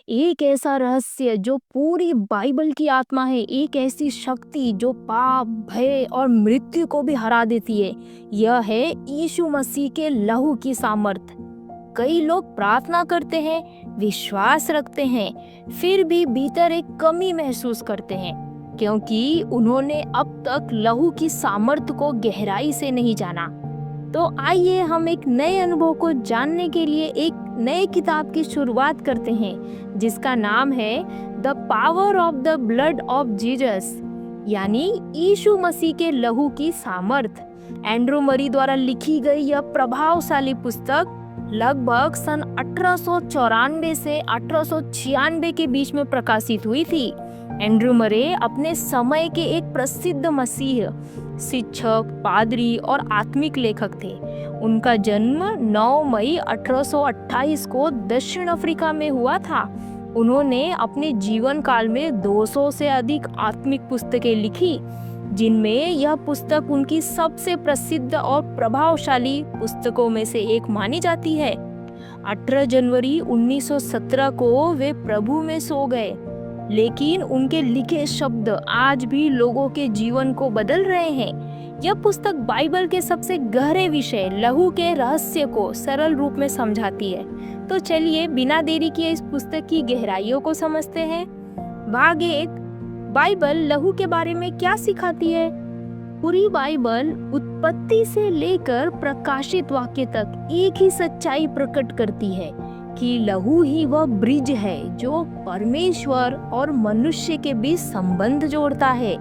एक ऐसा रहस्य जो पूरी बाइबल की आत्मा है, एक ऐसी शक्ति जो पाप, भय और मृत्यु को भी हरा देती है। यह है यीशु मसीह के लहू की सामर्थ। कई लोग प्रार्थना करते हैं, विश्वास रखते हैं, फिर भी भीतर एक कमी महसूस करते हैं, क्योंकि उन्होंने अब तक लहू की सामर्थ को गहराई से नहीं जाना। तो आइए हम एक नए अनुभव को जानने के लिए एक नए किताब की शुरुआत करते हैं, जिसका नाम है the power of the blood of Jesus, यानी यीशु मसीह के लहू की सामर्थ। एंड्रू मरी द्वारा लिखी गई यह प्रभावशाली पुस्तक लगभग सन 1894 से 1896 के बीच में प्रकाशित हुई थी। एंड्रू मरे अपने समय के एक प्रसिद्ध मसीह, शिक्षक, पादरी और आत्मिक लेखक थे। उनका जन्म 9 मई 1828 को दक्षिण अफ्रीका में हुआ था। उन्होंने अपने जीवन काल में 200 से अधिक आत्मिक पुस्तकें लिखी, जिनमें यह पुस्तक उनकी सबसे प्रसिद्ध और प्रभावशाली पुस्तकों में से एक मानी जाती है। 18 जनवरी 1917 को वे प्रभु में सो गए, लेकिन उनके लिखे शब्द आज भी लोगों के जीवन को बदल रहे हैं। यह पुस्तक बाइबल के सबसे गहरे विषय, लहू के रहस्य को सरल रूप में समझाती है। तो चलिए बिना देरी किए इस पुस्तक की गहराइयों को समझते हैं। भाग 1, बाइबल लहू के बारे में क्या सिखाती है। पूरी बाइबल उत्पत्ति से लेकर प्रकाशित वाक्य तक एक ही सच्चाई प्रकट करती है कि लहू ही वह ब्रिज है जो परमेश्वर और मनुष्य के बीच संबंध जोड़ता है।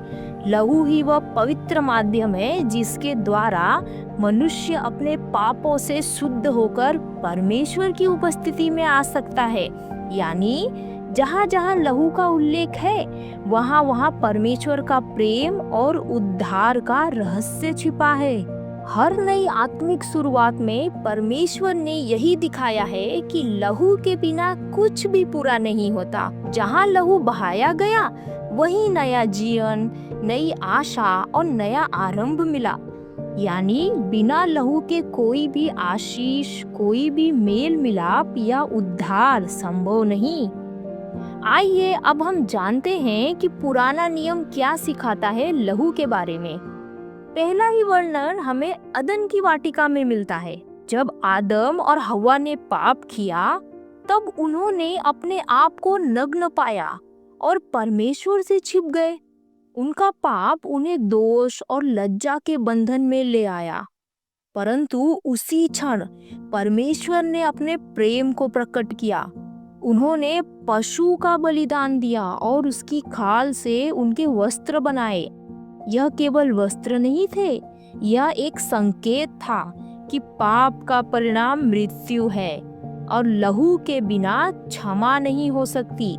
लहू ही वह पवित्र माध्यम है जिसके द्वारा मनुष्य अपने पापों से शुद्ध होकर परमेश्वर की उपस्थिति में आ सकता है। यानी जहाँ जहाँ लहू का उल्लेख है, वहाँ वहाँ परमेश्वर का प्रेम और उद्धार का रहस्य छिपा है। हर नई आत्मिक शुरुआत में परमेश्वर ने यही दिखाया है कि लहू के बिना कुछ भी पूरा नहीं होता। जहाँ लहू बहाया गया, वहीं नया जीवन, नई आशा और नया आरंभ मिला। यानी बिना लहू के कोई भी आशीष, कोई भी मेल मिलाप या उद्धार संभव नहीं। आइए अब हम जानते हैं कि पुराना नियम क्या सिखाता है लहू के बारे में। पहला ही वर्णन हमें अदन की वाटिका में मिलता है। जब आदम और हव्वा ने पाप किया, तब उन्होंने अपने आप को नग्न पाया और परमेश्वर से छिप गए। उनका पाप उन्हें दोष और लज्जा के बंधन में ले आया। परंतु उसी क्षण परमेश्वर ने अपने प्रेम को प्रकट किया। उन्होंने पशु का बलिदान दिया और उसकी खाल से उनके वस्त्र बनाए। यह केवल वस्त्र नहीं थे, यह एक संकेत था कि पाप का परिणाम मृत्यु है और लहू के बिना क्षमा नहीं हो सकती।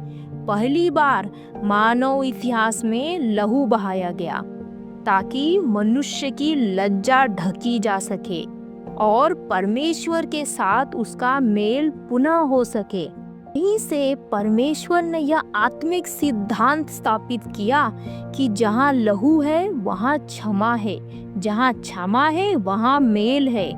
पहली बार मानव इतिहास में लहू बहाया गया ताकि मनुष्य की लज्जा ढकी जा सके और परमेश्वर के साथ उसका मेल पुनः हो सके। यहीं से परमेश्वर ने यह आत्मिक सिद्धांत स्थापित किया कि जहाँ लहू है वहाँ क्षमा है, जहाँ क्षमा है वहाँ मेल है,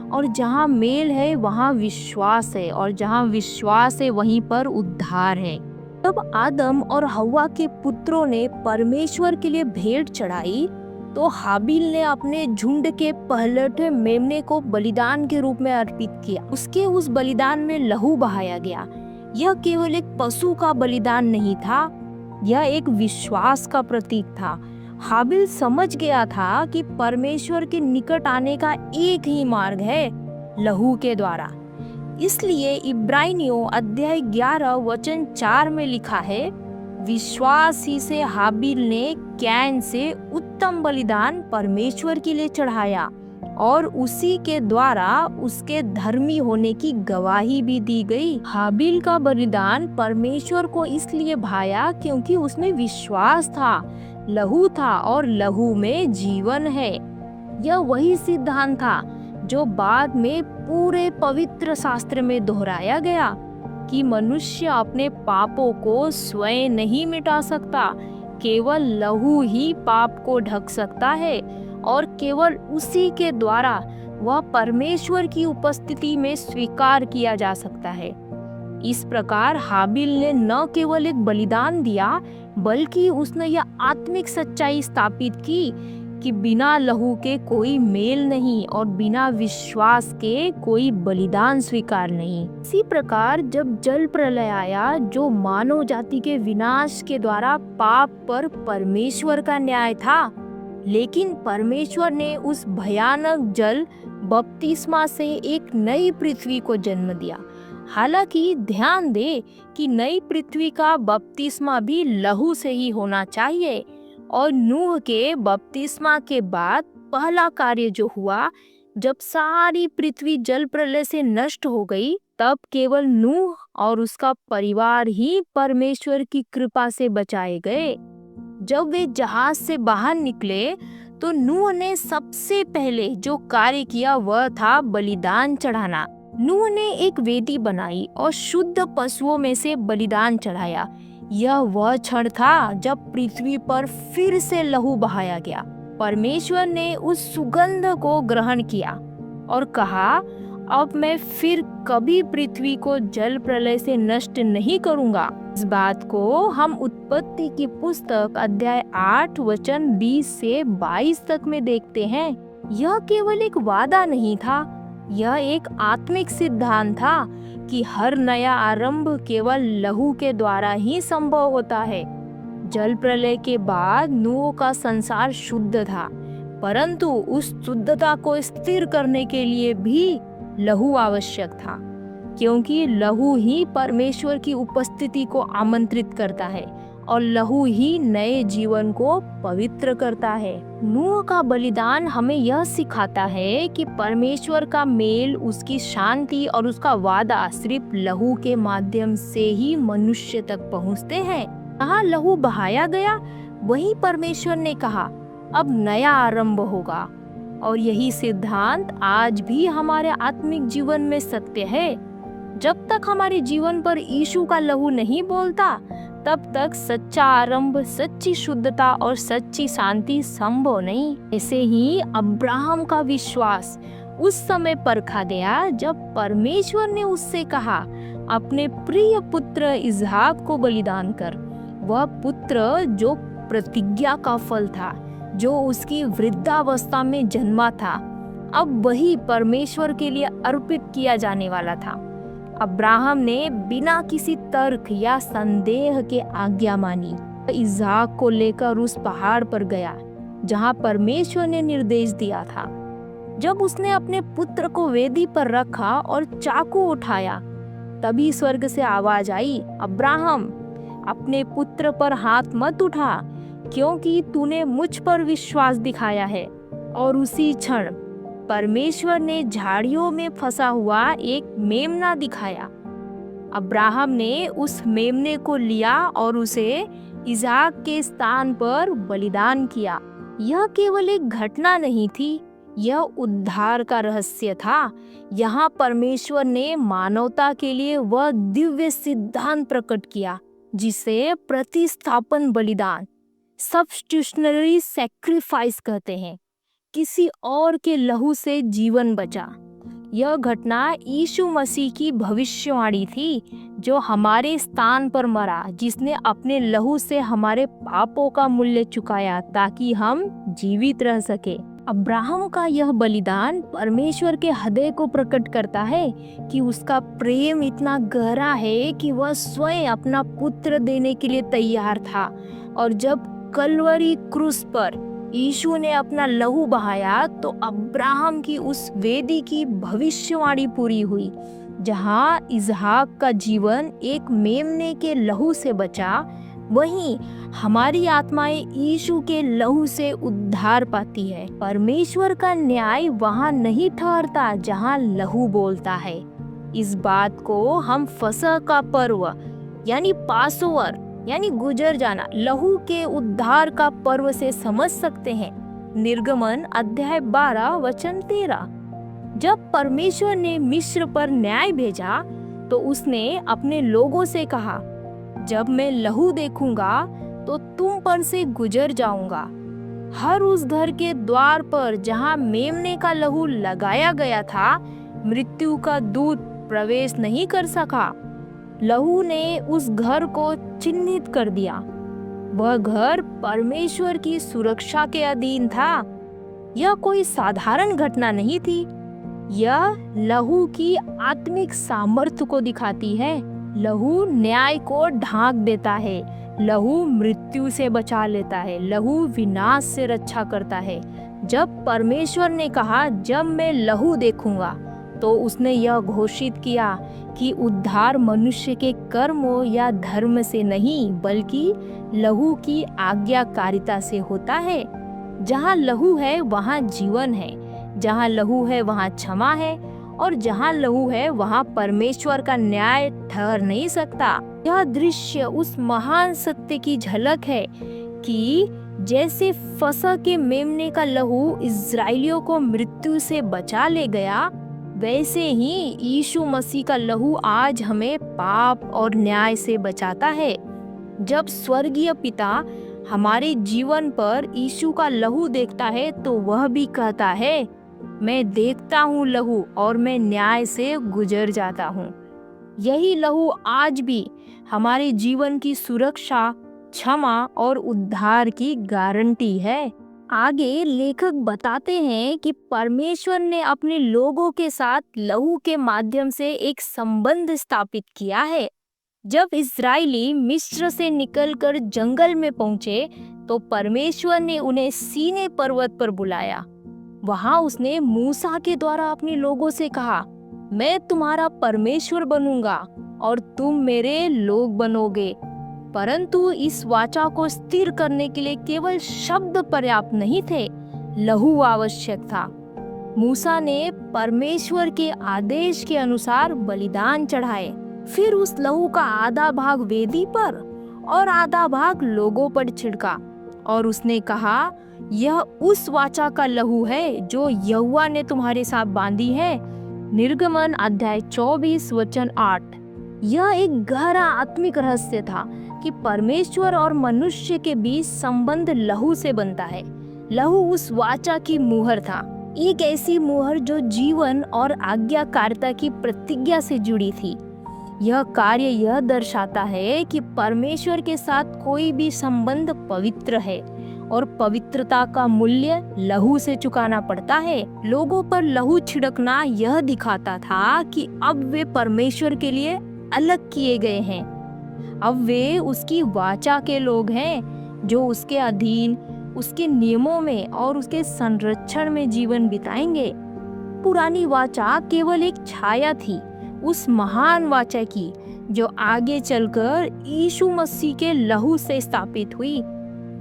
और जहाँ मेल है वहाँ विश्वास है, और जहाँ विश्वास है वहीं पर उद्धार है। जब आदम और हव्वा के पुत्रों ने परमेश्वर के लिए भेंट चढ़ाई, तो हाबिल ने अपने झुंड के पहलौठे मेमने को बलिदान के रूप में अर्पित किया। उसके उस बलिदान में लहू बहाया गया। यह केवल एक पशु का बलिदान नहीं था, यह एक विश्वास का प्रतीक था। हाबिल समझ गया था कि परमेश्वर के निकट आने का एक ही मार्ग है, लहू के द्वारा। इसलिए इब्रानियों अध्याय 11 वचन 4 में लिखा है, विश्वास ही से हाबिल ने कैन से उत्तम बलिदान परमेश्वर के लिए चढ़ाया और उसी के द्वारा उसके धर्मी होने की गवाही भी दी गई। हाबिल का बलिदान परमेश्वर को इसलिए भाया क्योंकि उसमें विश्वास था, लहू था और लहू में जीवन है। यह वही सिद्धांत था जो बाद में पूरे पवित्र शास्त्र में दोहराया गया कि मनुष्य अपने पापों को स्वयं नहीं मिटा सकता, केवल लहू ही पाप को ढक सकता है और केवल उसी के द्वारा वह परमेश्वर की उपस्थिति में स्वीकार किया जा सकता है। इस प्रकार हाबिल ने न केवल एक बलिदान दिया, बल्कि उसने यह आत्मिक सच्चाई स्थापित की कि बिना लहू के कोई मेल नहीं और बिना विश्वास के कोई बलिदान स्वीकार नहीं। इसी प्रकार जब जल प्रलय आया, जो मानव जाति के विनाश के द्वारा पाप पर परमेश्वर का न्याय था, लेकिन परमेश्वर ने उस भयानक जल बपतिस्मा से एक नई पृथ्वी को जन्म दिया। हालांकि ध्यान दे कि नई पृथ्वी का बपतिस्मा भी लहू से ही होना चाहिए, और नूह के बपतिस्मा के बाद पहला कार्य जो हुआ, जब सारी पृथ्वी जल प्रलय से नष्ट हो गई, तब केवल नूह और उसका परिवार ही परमेश्वर की कृपा से बचाए गए। जब वे जहाज से बाहर निकले तो नूह ने सबसे पहले जो कार्य किया वह था बलिदान चढ़ाना। नूह ने एक वेदी बनाई और शुद्ध पशुओं में से बलिदान चढ़ाया। यह वह क्षण था जब पृथ्वी पर फिर से लहू बहाया गया। परमेश्वर ने उस सुगंध को ग्रहण किया और कहा, अब मैं फिर कभी पृथ्वी को जल प्रलय से नष्ट नहीं करूंगा। इस बात को हम उत्पत्ति की पुस्तक अध्याय 8 वचन 20 से 22 तक में देखते हैं। यह केवल एक वादा नहीं था, यह एक आत्मिक सिद्धांत था कि हर नया आरंभ केवल लहू के द्वारा ही संभव होता है। जल प्रलय के बाद नूह का संसार शुद्ध था, परंतु उस शुद्धता को स्थिर करने के लिए भी लहू आवश्यक था, क्योंकि लहू ही परमेश्वर की उपस्थिति को आमंत्रित करता है और लहू ही नए जीवन को पवित्र करता है। नूह का बलिदान हमें यह सिखाता है कि परमेश्वर का मेल, उसकी शांति और उसका वादा सिर्फ लहू के माध्यम से ही मनुष्य तक पहुंचते हैं। जहाँ लहू बहाया गया, वहीं परमेश्वर ने कहा, अब नया आरंभ होगा। और यही सिद्धांत आज भी हमारे आत्मिक जीवन में सत्य है। जब तक हमारे जीवन पर यीशु का लहू नहीं बोलता, तब तक सच्चा आरंभ, सच्ची शुद्धता और सच्ची शांति संभव नहीं। ऐसे ही अब्राहम का विश्वास उस समय परखा गया जब परमेश्वर ने उससे कहा, अपने प्रिय पुत्र इसहाक को बलिदान कर। वह पुत्र जो प्रतिज्ञा का फल था, जो उसकी वृद्धावस्था में जन्मा था, अब वही परमेश्वर के लिए अर्पित किया जाने वाला था। अब्राहम ने बिना किसी तर्क या संदेह के आज्ञा मानी। इसहाक को लेकर उस पहाड़ पर गया जहां परमेश्वर ने निर्देश दिया था। जब उसने अपने पुत्र को वेदी पर रखा और चाकू उठाया, तभी स्वर्ग से आवाज आई, अब्राहम, अपने पुत्र पर हाथ मत उठा, क्योंकि तूने मुझ पर विश्वास दिखाया है। और उसी क्षण परमेश्वर ने झाड़ियों में फंसा हुआ एक मेमना दिखाया। अब्राहम ने उस मेमने को लिया और उसे इसहाक के स्थान पर बलिदान किया। यह केवल एक घटना नहीं थी, यह उद्धार का रहस्य था। यहाँ परमेश्वर ने मानवता के लिए वह दिव्य सिद्धांत प्रकट किया जिसे प्रतिस्थापन बलिदान, सब्स्टिट्यूशनरी सैक्रिफाइस कहते हैं। किसी और के लहू से जीवन बचा। यह घटना यीशु मसीह की भविष्यवाणी थी, जो हमारे स्थान पर मरा, जिसने अपने लहू से हमारे पापों का मूल्य चुकाया ताकि हम जीवित रह सके। अब्राहम का यह बलिदान परमेश्वर के हृदय को प्रकट करता है कि उसका प्रेम इतना गहरा है कि वह स्वयं अपना पुत्र देने के लिए तैयार था। और जब कलवरी क्रूस पर यीशु ने अपना लहू बहाया, तो अब्राहम की उस वेदी की भविष्यवाणी पूरी हुई। जहां इसहाक का जीवन एक मेमने के लहू से बचा, वहीं हमारी आत्माएं यीशु के लहू से उद्धार पाती है। परमेश्वर का न्याय वहां नहीं ठहरता जहां लहू बोलता है। इस बात को हम फसह का पर्व यानी पासओवर यानी गुजर जाना, लहू के उद्धार का पर्व से समझ सकते हैं। निर्गमन अध्याय 12 वचन 13। जब परमेश्वर ने मिस्र पर न्याय भेजा, तो उसने अपने लोगों से कहा, जब मैं लहू देखूंगा तो तुम पर से गुजर जाऊंगा। हर उस घर के द्वार पर जहां मेमने का लहू लगाया गया था, मृत्यु का दूत प्रवेश नहीं कर सका। लहू ने उस घर को चिन्हित कर दिया। वह घर परमेश्वर की सुरक्षा के अधीन था। यह कोई साधारण घटना नहीं थी। यह लहू की आत्मिक सामर्थ्य को दिखाती है। लहू न्याय को ढांक देता है। लहू मृत्यु से बचा लेता है। लहू विनाश से रक्षा करता है। जब परमेश्वर ने कहा, जब मैं लहू देखूंगा, तो उसने यह घोषित किया कि उद्धार मनुष्य के कर्मों या धर्म से नहीं, बल्कि लहू की आज्ञाकारिता से होता है। जहाँ लहू है वहाँ जीवन है। जहाँ लहू है वहाँ क्षमा है। और जहाँ लहू है वहाँ परमेश्वर का न्याय ठहर नहीं सकता। यह दृश्य उस महान सत्य की झलक है कि जैसे फसह के मेमने का लहू इस्राएलियों को मृत्यु से बचा ले गया, वैसे ही यीशु मसीह का लहू आज हमें पाप और न्याय से बचाता है। जब स्वर्गीय पिता हमारे जीवन पर यीशु का लहू देखता है, तो वह भी कहता है, मैं देखता हूँ लहू और मैं न्याय से गुजर जाता हूँ। यही लहू आज भी हमारे जीवन की सुरक्षा, क्षमा और उद्धार की गारंटी है। आगे लेखक बताते हैं कि परमेश्वर ने अपने लोगों के साथ लहू के माध्यम से एक संबंध स्थापित किया है। जब इस्राएली मिस्र से निकलकर जंगल में पहुंचे, तो परमेश्वर ने उन्हें सीनै पर्वत पर बुलाया। वहां उसने मूसा के द्वारा अपने लोगों से कहा, मैं तुम्हारा परमेश्वर बनूंगा और तुम मेरे लोग बनोगे। परंतु इस वाचा को स्थिर करने के लिए केवल शब्द पर्याप्त नहीं थे, लहू आवश्यक था। मूसा ने परमेश्वर के आदेश के अनुसार बलिदान चढ़ाए। फिर उस लहू का आधा भाग वेदी पर और आधा भाग लोगों पर छिड़का और उसने कहा, यह उस वाचा का लहू है जो यहोवा ने तुम्हारे साथ बांधी है। निर्गमन अध्याय 24 वचन 8। यह एक गहरा आत्मिक रहस्य था कि परमेश्वर और मनुष्य के बीच संबंध लहू से बनता है। लहू उस वाचा की मुहर था, एक ऐसी मुहर जो जीवन और आज्ञाकारिता की प्रतिज्ञा से जुड़ी थी। यह कार्य यह दर्शाता है कि परमेश्वर के साथ कोई भी संबंध पवित्र है और पवित्रता का मूल्य लहू से चुकाना पड़ता है। लोगों पर लहू छिड़कना यह दिखाता था कि अब वे परमेश्वर के लिए अलग किए गए हैं। अब वे उसकी वाचा के लोग हैं, जो उसके अधीन, उसके नियमों में और उसके संरक्षण में जीवन बिताएंगे। पुरानी वाचा केवल एक छाया थी उस महान वाचा की, जो आगे चलकर यीशु मसीह के लहू से स्थापित हुई।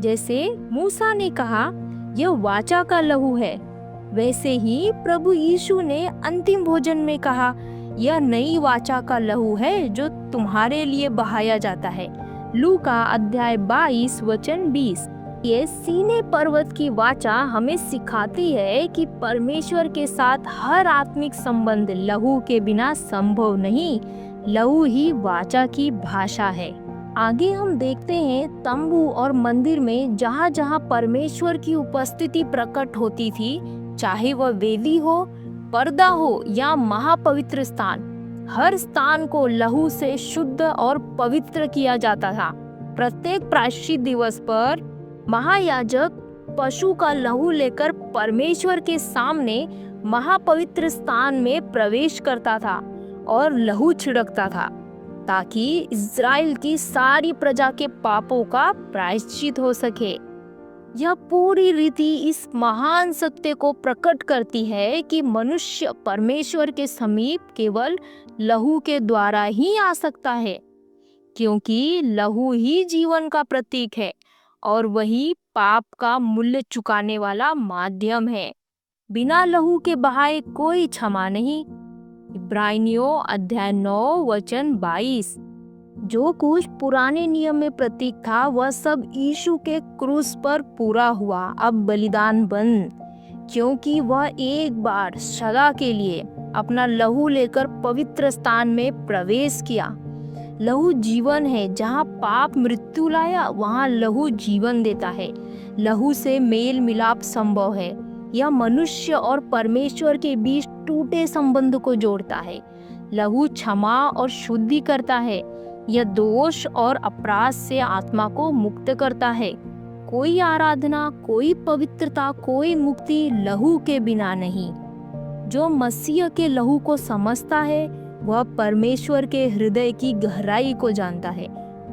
जैसे मूसा ने कहा, यह वाचा का लहू है, वैसे ही प्रभु यीशु ने अंतिम भोजन में कहा, यह नई वाचा का लहू है जो तुम्हारे लिए बहाया जाता है। लूका अध्याय 22 वचन 20। ये सीनै पर्वत की वाचा हमें सिखाती है कि परमेश्वर के साथ हर आत्मिक संबंध लहू के बिना संभव नहीं। लहू ही वाचा की भाषा है। आगे हम देखते हैं तंबू और मंदिर में जहाँ जहाँ परमेश्वर की उपस्थिति प्रकट होती थी, चाहे वह वेदी हो, पर्दा हो या महापवित्र स्थान, हर स्थान को लहू से शुद्ध और पवित्र किया जाता था। प्रत्येक प्रायश्चित दिवस पर महायाजक पशु का लहू लेकर परमेश्वर के सामने महापवित्र स्थान में प्रवेश करता था और लहू छिड़कता था, ताकि इस्राएल की सारी प्रजा के पापों का प्रायश्चित हो सके। यह पूरी रीति इस महान सत्य को प्रकट करती है कि मनुष्य परमेश्वर के समीप केवल लहू के द्वारा ही आ सकता है, क्योंकि लहू ही जीवन का प्रतीक है और वही पाप का मूल्य चुकाने वाला माध्यम है। बिना लहू के बहाए कोई क्षमा नहीं। इब्रानियों अध्याय 9 वचन 22। जो कुछ पुराने नियम में प्रतीक था, वह सब यीशु के क्रूस पर पूरा हुआ। अब बलिदान बंद, क्योंकि वह एक बार सदा के लिए अपना लहू लेकर पवित्र स्थान में प्रवेश किया। लहू जीवन है। जहाँ पाप मृत्यु लाया, वहाँ लहू जीवन देता है। लहू से मेल मिलाप संभव है। यह मनुष्य और परमेश्वर के बीच टूटे संबंध को जोड़ता है। लहू क्षमा और शुद्धि करता है। यह दोष और अपराध से आत्मा को मुक्त करता है। कोई आराधना, कोई पवित्रता, कोई मुक्ति लहू के बिना नहीं। जो मसीह के लहू को समझता है वह परमेश्वर के हृदय की गहराई को जानता है।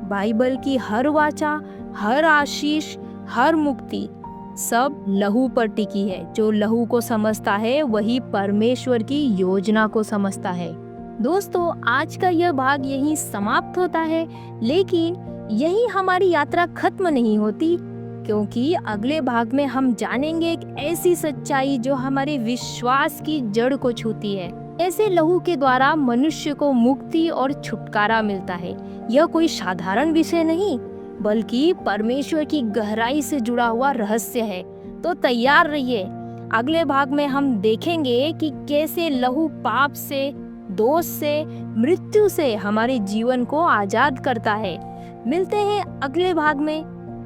बाइबल की हर वाचा, हर आशीष, हर मुक्ति सब लहू पर टिकी है। जो लहू को समझता है वही परमेश्वर की योजना को समझता है। दोस्तों, आज का यह भाग यहीं समाप्त होता है, लेकिन यही हमारी यात्रा खत्म नहीं होती, क्योंकि अगले भाग में हम जानेंगे एक ऐसी सच्चाई जो हमारे विश्वास की जड़ को छूती है। ऐसे लहू के द्वारा मनुष्य को मुक्ति और छुटकारा मिलता है। यह कोई साधारण विषय नहीं, बल्कि परमेश्वर की गहराई से जुड़ा हुआ रहस्य है। तो तैयार रहिए, अगले भाग में हम देखेंगे कि कैसे लहू पाप से, दोष से, मृत्यु से हमारे जीवन को आजाद करता है। मिलते हैं अगले भाग में।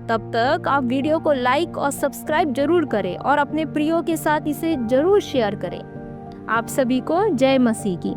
तब तक आप वीडियो को लाइक और सब्सक्राइब जरूर करें और अपने प्रियो के साथ इसे जरूर शेयर करें। आप सभी को जय मसीह की।